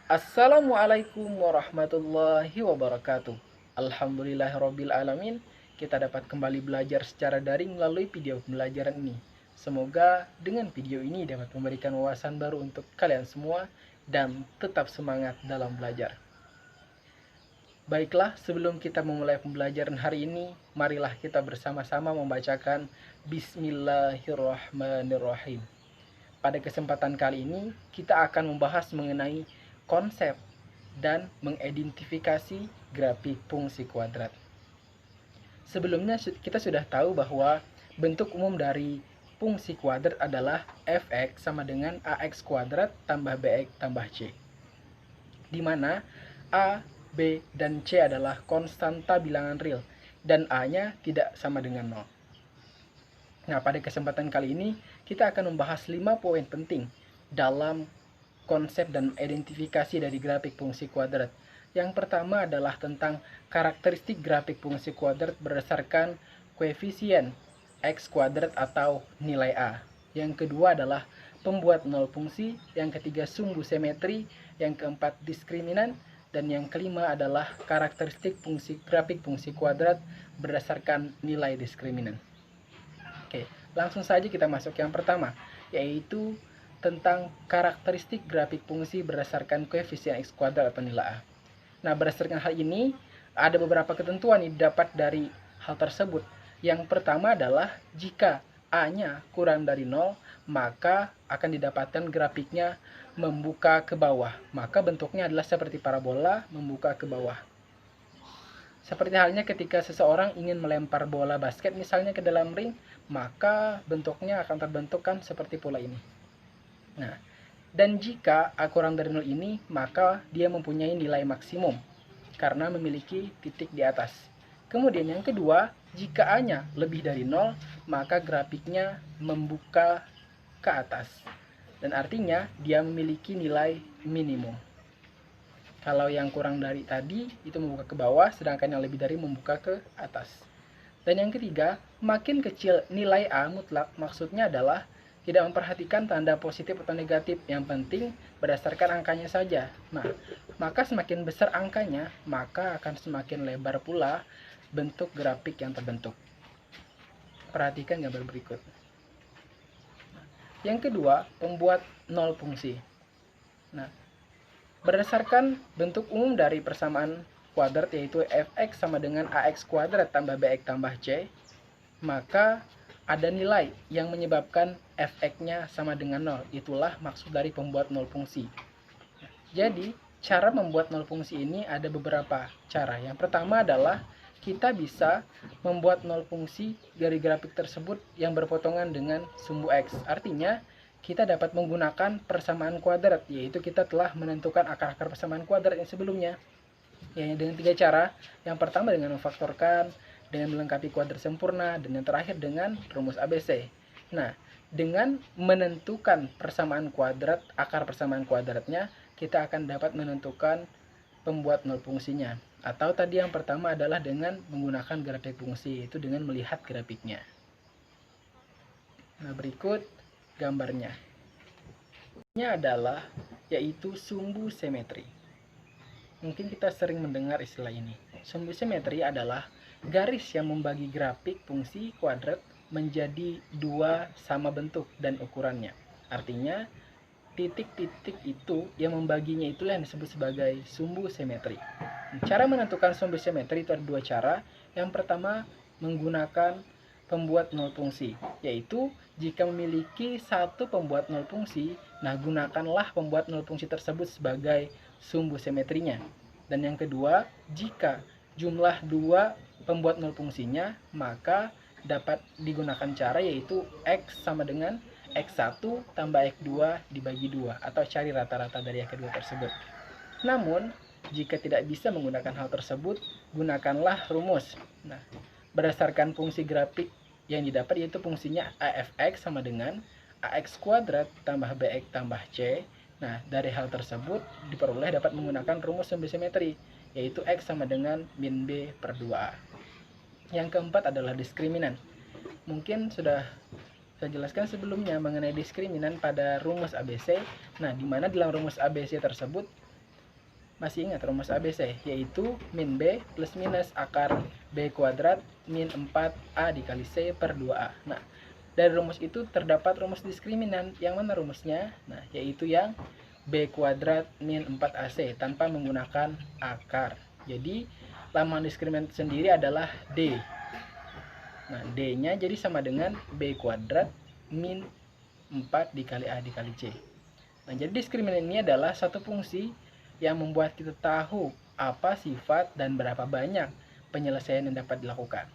Assalamualaikum warahmatullahi wabarakatuh. Alhamdulillahirabbil alamin. Kita dapat kembali belajar secara daring melalui video pembelajaran ini. Semoga dengan video ini dapat memberikan wawasan baru untuk kalian semua dan tetap semangat dalam belajar. Baiklah, sebelum kita memulai pembelajaran hari ini, marilah kita bersama-sama membacakan Bismillahirrahmanirrahim. Pada kesempatan kali ini, kita akan membahas mengenai konsep dan mengidentifikasi grafik fungsi kuadrat. Sebelumnya kita sudah tahu bahwa bentuk umum dari fungsi kuadrat adalah fx sama dengan ax kuadrat tambah bx tambah c, di mana a, b, dan c adalah konstanta bilangan real dan a-nya tidak sama dengan 0. Nah, pada kesempatan kali ini kita akan membahas 5 poin penting dalam konsep dan identifikasi dari grafik fungsi kuadrat. Yang pertama adalah tentang karakteristik grafik fungsi kuadrat berdasarkan koefisien x kuadrat atau nilai a. Yang kedua adalah pembuat nol fungsi, yang ketiga sumbu simetri, yang keempat diskriminan, dan yang kelima adalah karakteristik grafik fungsi kuadrat berdasarkan nilai diskriminan. Oke, langsung saja kita masuk yang pertama, yaitu tentang karakteristik grafik fungsi berdasarkan koefisien x kuadrat atau nilai a. Nah, berdasarkan hal ini, ada beberapa ketentuan yang didapat dari hal tersebut. Yang pertama adalah jika a-nya kurang dari 0, maka akan didapatkan grafiknya membuka ke bawah. Maka bentuknya adalah seperti parabola membuka ke bawah. Seperti halnya ketika seseorang ingin melempar bola basket misalnya ke dalam ring, maka bentuknya akan terbentuk kan seperti pola ini. Nah, dan jika A kurang dari 0 ini, maka dia mempunyai nilai maksimum karena memiliki titik di atas. Kemudian yang kedua, jika A-nya lebih dari 0, maka grafiknya membuka ke atas. Dan artinya dia memiliki nilai minimum. Kalau yang kurang dari tadi itu membuka ke bawah, sedangkan yang lebih dari membuka ke atas. Dan yang ketiga, makin kecil nilai A mutlak, maksudnya adalah tidak memperhatikan tanda positif atau negatif, yang penting berdasarkan angkanya saja. Nah, maka semakin besar angkanya, maka akan semakin lebar pula bentuk grafik yang terbentuk. Perhatikan gambar berikut. Yang kedua, pembuat nol fungsi. Nah, berdasarkan bentuk umum dari persamaan kuadrat, yaitu fx sama dengan ax kuadrat tambah bx tambah c, maka ada nilai yang menyebabkan fx-nya sama dengan 0. Itulah maksud dari pembuat nol fungsi. Jadi, cara membuat nol fungsi ini ada beberapa cara. Yang pertama adalah kita bisa membuat nol fungsi dari grafik tersebut yang berpotongan dengan sumbu x. Artinya, kita dapat menggunakan persamaan kuadrat, yaitu kita telah menentukan akar-akar persamaan kuadrat yang sebelumnya. Ya, dengan 3 cara. Yang pertama dengan memfaktorkan, dengan melengkapi kuadrat sempurna, dan yang terakhir dengan rumus ABC. Nah, dengan menentukan persamaan kuadrat, akar persamaan kuadratnya, kita akan dapat menentukan pembuat nol fungsinya. Atau tadi yang pertama adalah dengan menggunakan grafik fungsi, yaitu dengan melihat grafiknya. Nah, berikut gambarnya. Ini adalah yaitu sumbu simetri. Mungkin kita sering mendengar istilah ini. Sumbu simetri adalah garis yang membagi grafik fungsi kuadrat menjadi dua sama bentuk dan ukurannya. Artinya, titik-titik itu yang membaginya itulah yang disebut sebagai sumbu simetri. Cara menentukan sumbu simetri itu ada 2 cara. Yang pertama, menggunakan pembuat nol fungsi, yaitu jika memiliki satu pembuat nol fungsi, nah gunakanlah pembuat nol fungsi tersebut sebagai sumbu simetrinya. Dan yang kedua, jika jumlah 2 pembuat nol fungsinya, maka dapat digunakan cara yaitu x sama dengan x1 tambah x2 dibagi 2, atau cari rata-rata dari yang kedua tersebut. Namun, jika tidak bisa menggunakan hal tersebut, gunakanlah rumus. Nah, berdasarkan fungsi grafik yang didapat, yaitu fungsinya afx sama dengan ax kuadrat tambah bx tambah c. Nah, dari hal tersebut diperoleh dapat menggunakan rumus sumbu simetri, yaitu x sama dengan min b per 2a. Yang keempat adalah diskriminan. Mungkin sudah saya jelaskan sebelumnya mengenai diskriminan pada rumus ABC. Nah, di mana dalam rumus ABC tersebut masih ingat rumus ABC, yaitu min B plus minus akar B kuadrat min 4A dikali C per 2A. Nah, dari rumus itu terdapat rumus diskriminan. Yang mana rumusnya? Nah, yaitu yang B kuadrat min 4AC tanpa menggunakan akar. Jadi, lambang diskriminan sendiri adalah D. Nah, D-nya jadi sama dengan B kuadrat min 4 dikali A dikali C. Nah, jadi diskriminan ini adalah satu fungsi yang membuat kita tahu apa sifat dan berapa banyak penyelesaian yang dapat dilakukan.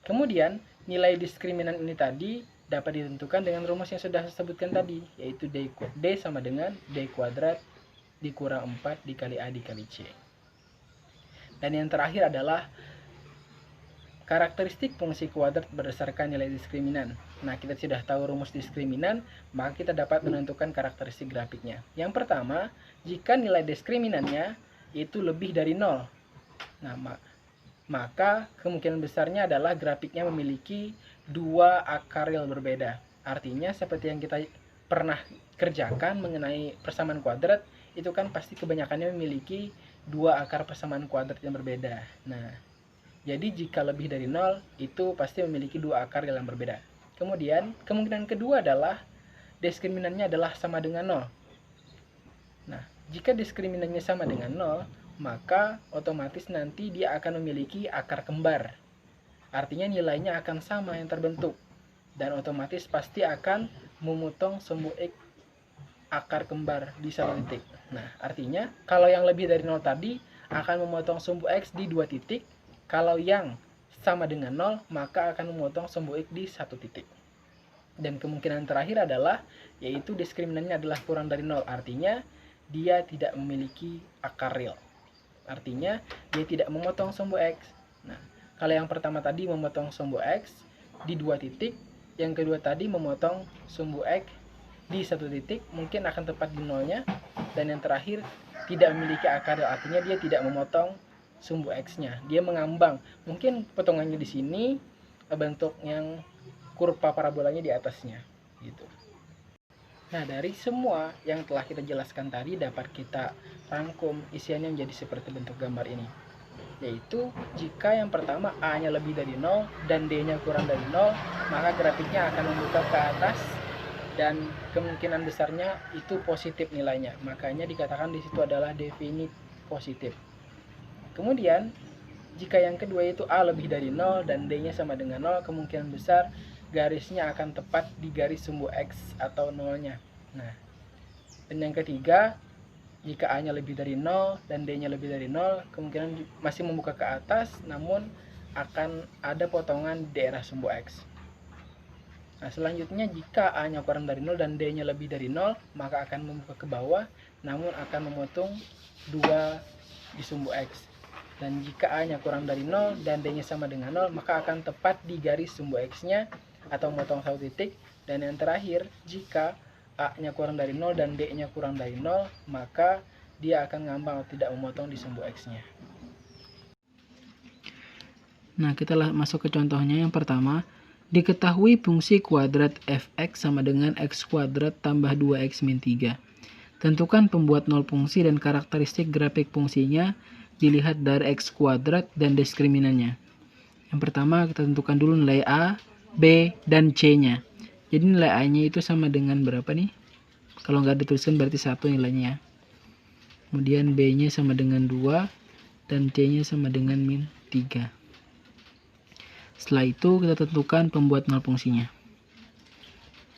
Kemudian, nilai diskriminan ini tadi dapat ditentukan dengan rumus yang sudah saya sebutkan tadi, yaitu D sama dengan D kuadrat dikurang 4 dikali A dikali C. Dan yang terakhir adalah karakteristik fungsi kuadrat berdasarkan nilai diskriminan. Nah, kita sudah tahu rumus diskriminan, maka kita dapat menentukan karakteristik grafiknya. Yang pertama, jika nilai diskriminannya itu lebih dari 0. Nah, maka kemungkinan besarnya adalah grafiknya memiliki dua akar real berbeda. Artinya, seperti yang kita pernah kerjakan mengenai persamaan kuadrat, itu kan pasti kebanyakannya memiliki dua akar persamaan kuadrat yang berbeda. Nah, jadi jika lebih dari 0, itu pasti memiliki dua akar yang berbeda. Kemudian, kemungkinan kedua adalah diskriminannya adalah sama dengan 0. Nah, jika diskriminannya sama dengan 0, maka otomatis nanti dia akan memiliki akar kembar. Artinya nilainya akan sama yang terbentuk. Dan otomatis pasti akan memotong sumbu X akar kembar di satu titik. Nah, artinya kalau yang lebih dari 0 tadi akan memotong sumbu X di 2 titik. Kalau yang sama dengan 0, maka akan memotong sumbu X di 1 titik. Dan kemungkinan terakhir adalah, yaitu diskriminannya adalah kurang dari 0. Artinya, dia tidak memiliki akar real. Artinya, dia tidak memotong sumbu X. Nah, kalau yang pertama tadi memotong sumbu X di 2 titik, yang kedua tadi memotong sumbu X di 1 titik, mungkin akan tepat di 0-nya. Dan yang terakhir, tidak memiliki akar real. Artinya, dia tidak memotong sumbu X-nya, dia mengambang. Mungkin potongannya di sini, bentuk yang kurva parabolanya di atasnya, gitu. Nah, dari semua yang telah kita jelaskan tadi dapat kita rangkum isiannya menjadi seperti bentuk gambar ini. Yaitu jika yang pertama A-nya lebih dari 0 dan D-nya kurang dari 0, maka grafiknya akan membuka ke atas dan kemungkinan besarnya itu positif nilainya. Makanya dikatakan di situ adalah definite positif. Kemudian, jika yang kedua itu A lebih dari 0 dan D-nya sama dengan 0, kemungkinan besar garisnya akan tepat di garis sumbu X atau 0-nya. Nah, dan yang ketiga, jika A-nya lebih dari 0 dan D-nya lebih dari 0, kemungkinan masih membuka ke atas, namun akan ada potongan di daerah sumbu X. Nah, selanjutnya jika A-nya kurang dari 0 dan D-nya lebih dari 0, maka akan membuka ke bawah, namun akan memotong 2 di sumbu X. Dan jika A-nya kurang dari 0 dan D-nya sama dengan 0, maka akan tepat di garis sumbu X-nya atau memotong 1 titik. Dan yang terakhir, jika A-nya kurang dari 0 dan D-nya kurang dari 0, maka dia akan ngambang atau tidak memotong di sumbu X-nya. Nah, kita masuk ke contohnya. Yang pertama, diketahui fungsi kuadrat fx sama dengan x kuadrat tambah 2x min 3. Tentukan pembuat nol fungsi dan karakteristik grafik fungsinya dilihat dari x kuadrat dan diskriminannya. Yang pertama kita tentukan dulu nilai A, B, dan C-nya. Jadi nilai A-nya itu sama dengan berapa nih? Kalau nggak dituliskan berarti 1 nilainya. Kemudian B-nya sama dengan 2 dan C-nya sama dengan min 3. Setelah itu kita tentukan pembuat nol fungsinya.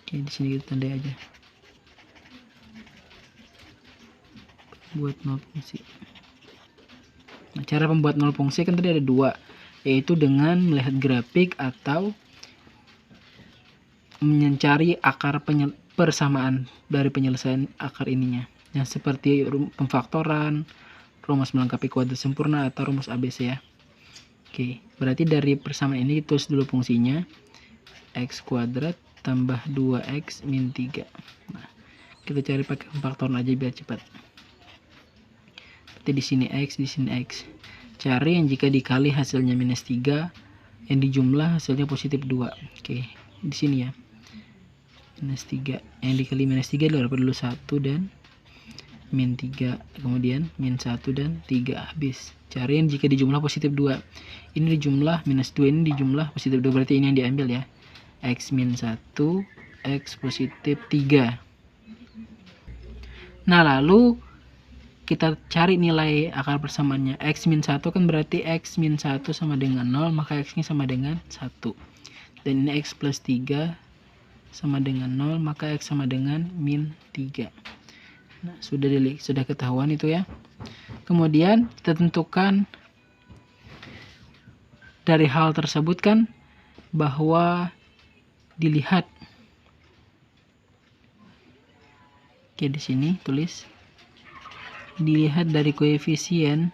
Oke, di sini kita tandai aja. Pembuat nol fungsi. Nah, cara pembuat nol fungsi kan tadi ada 2, yaitu dengan melihat grafik atau mencari akar persamaan dari penyelesaian akar ininya. Yang seperti pemfaktoran, rumus melengkapi kuadrat sempurna, atau rumus ABC ya. Oke, berarti dari persamaan ini tulis dulu fungsinya. X kuadrat tambah 2x min 3. Nah, kita cari pakai pemfaktoran aja biar cepat. Di sini X, di sini X. Cari yang jika dikali hasilnya minus 3, yang dijumlah hasilnya positif 2. Oke, di sini ya. Minus 3. Yang dikali minus 3 adalah dulu 1 dan min 3, kemudian min 1 dan 3 habis. Cariin jika dijumlah positif 2. Ini dijumlah minus 2, ini dijumlah positif 2, berarti ini yang diambil ya. X min 1, X positif 3. Nah, lalu kita cari nilai akar persamaannya. X min 1 kan berarti X min 1 sama dengan 0, maka X-nya sama dengan 1. Dan ini X plus 3 sama dengan 0, maka X sama dengan min 3. Nah, sudah ketahuan itu ya. Kemudian kita tentukan dari hal tersebut kan bahwa dilihat. Oke, di sini tulis dilihat dari koefisien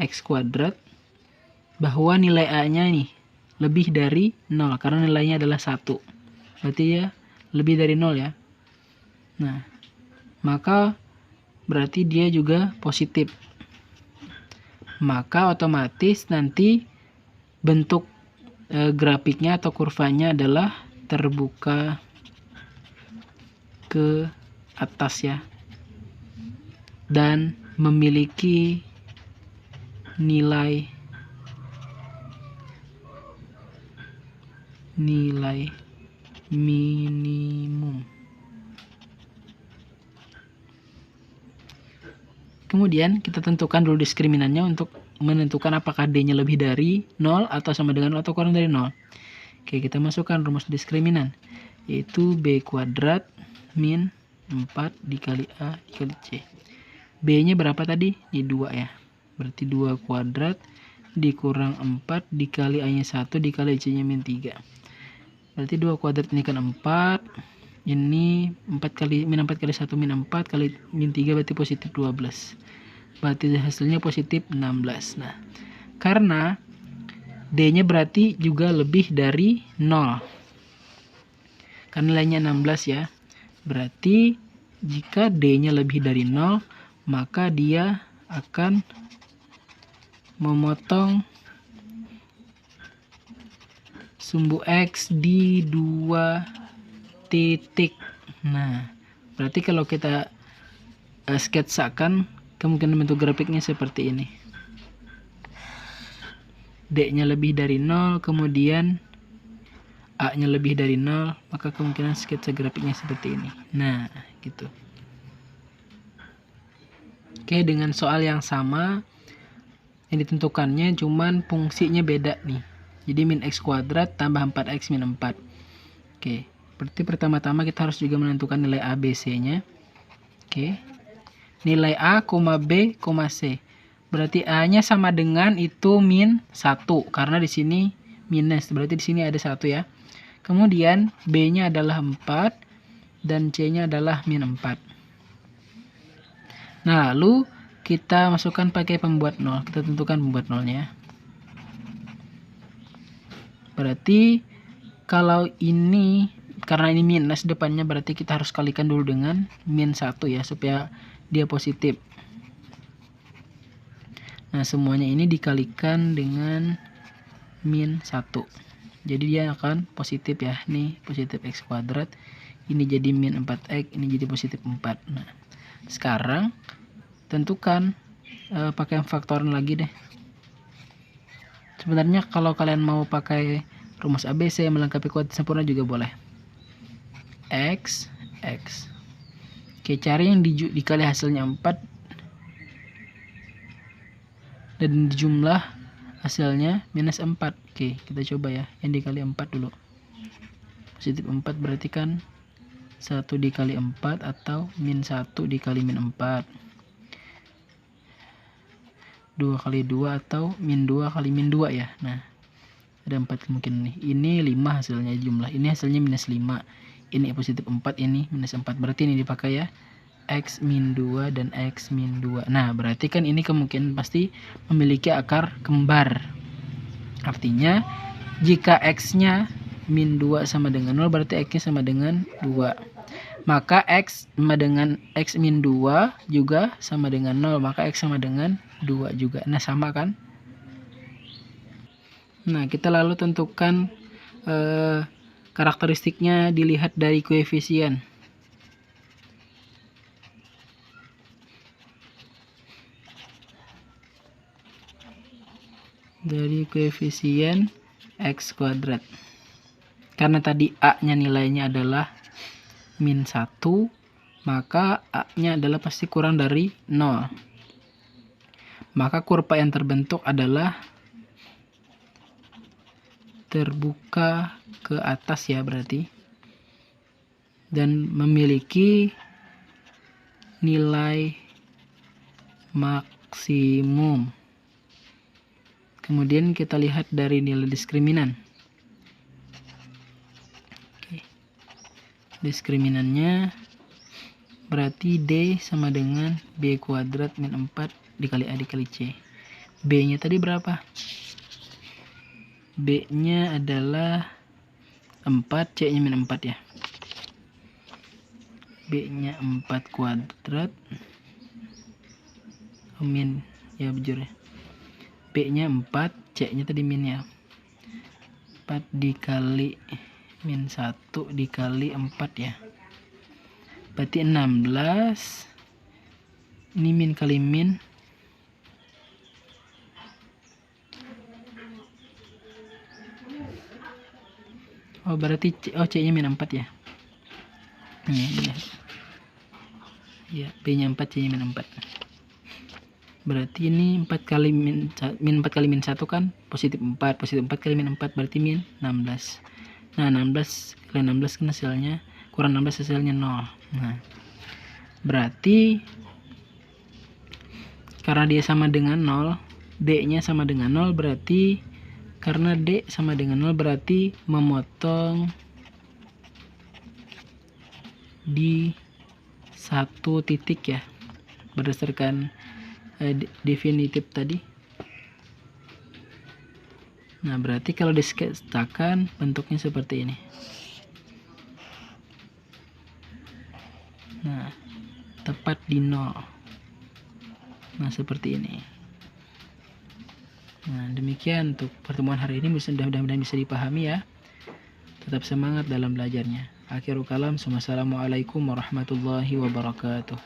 X kuadrat bahwa nilai A-nya nih lebih dari 0 karena nilainya adalah 1. Berarti ya lebih dari 0 ya. Nah, maka berarti dia juga positif. Maka otomatis nanti bentuk grafiknya atau kurvanya adalah terbuka ke atas ya. Dan memiliki nilai minimum. Kemudian kita tentukan dulu diskriminannya untuk menentukan apakah D-nya lebih dari 0 atau sama dengan 0 atau kurang dari 0. Oke, kita masukkan rumus diskriminan, yaitu B kuadrat min 4 dikali A dikali C. B-nya berapa tadi? Ini 2 ya. Berarti 2 kuadrat dikurang 4 dikali A-nya 1 dikali C-nya min 3. Berarti 2 kuadrat ini kan 4. Ini 4 kali min 4 kali 1 min 4 kali min 3 berarti positif 12. Berarti hasilnya positif 16. Nah, karena D-nya berarti juga lebih dari 0. Karena nilainya 16 ya. Berarti jika D-nya lebih dari 0, maka dia akan memotong sumbu X di 2 titik. Nah, berarti kalau kita sketsakan kemungkinan bentuk grafiknya seperti ini. D-nya lebih dari 0, kemudian A-nya lebih dari 0, maka kemungkinan sketsa grafiknya seperti ini. Nah, gitu. Oke, dengan soal yang sama yang ditentukannya cuman fungsinya beda nih. Jadi min X kuadrat tambah 4X min 4. Oke. Berarti pertama-tama kita harus juga menentukan nilai A, B, C-nya. Oke. Nilai A, B, C. Berarti A-nya sama dengan itu min 1. Karena di sini minus. Berarti di sini ada 1 ya. Kemudian B-nya adalah 4. Dan C-nya adalah min 4. Nah, lalu kita masukkan pakai pembuat 0. Kita tentukan pembuat 0-nya. Berarti kalau ini karena ini minus depannya, berarti kita harus kalikan dulu dengan min 1 ya, supaya dia positif. Nah, semuanya ini dikalikan dengan min 1. Jadi dia akan positif ya. Nih positif X kuadrat. Ini jadi min 4X, ini jadi positif 4. Nah, sekarang tentukan pakai faktoran lagi deh. Sebenarnya kalau kalian mau pakai rumus ABC melengkapi kuadrat sempurna juga boleh. X. Oke, cari yang dikali hasilnya 4 dan dijumlah hasilnya minus 4. Oke, kita coba ya yang dikali 4 dulu. Positif 4 berarti kan 1 dikali 4 atau min 1 dikali min 4. 2 kali 2 atau min 2 kali min 2 ya. Nah, ada 4 kemungkinan nih. Ini 5 hasilnya jumlah. Ini hasilnya minus 5. Ini positif 4, ini minus 4. Berarti ini dipakai ya. X min 2 dan X min 2. Nah, berarti kan ini kemungkinan pasti memiliki akar kembar. Artinya, jika X-nya min 2 sama dengan 0, berarti X-nya sama dengan 2. Maka X sama dengan X min 2 juga sama dengan 0. Maka X sama dengan 2 juga. Nah, sama kan? Nah, kita lalu tentukan karakteristiknya dilihat dari koefisien. dari koefisien X kuadrat. Karena tadi A-nya nilainya adalah min 1, maka A-nya adalah pasti kurang dari 0. Maka kurva yang terbentuk adalah terbuka ke atas ya berarti. Dan memiliki nilai maksimum. Kemudian kita lihat dari nilai diskriminan. Oke. Diskriminannya berarti D sama dengan B kuadrat min 4 dikali A dikali C. B-nya tadi berapa? B-nya adalah 4, C-nya min 4 ya. B-nya 4 kuadrat min ya bujur ya. B-nya 4, C-nya tadi min ya. 4 dikali min 1 dikali 4 ya. Berarti 16. Ini min kali min. Oh berarti C-nya min 4 ya. Ini ya. Ya, B-nya 4, C-nya min 4. Berarti ini 4 kali min 4 kali min 1 kan positif 4. Positif 4 kali min 4 berarti min 16. Nah, 16 kali 16 kan hasilnya kurang 16 hasilnya 0. Nah, berarti karena dia sama dengan 0, D-nya sama dengan 0, berarti karena D sama dengan 0 berarti memotong di satu titik ya, berdasarkan definitif tadi. Nah, berarti kalau disketakan bentuknya seperti ini. Nah, tepat di 0. Nah, seperti ini. Nah, demikian untuk pertemuan hari ini, mudah-mudahan bisa dipahami ya. Tetap semangat dalam belajarnya. Akhirul kalam, wassalamualaikum warahmatullahi wabarakatuh.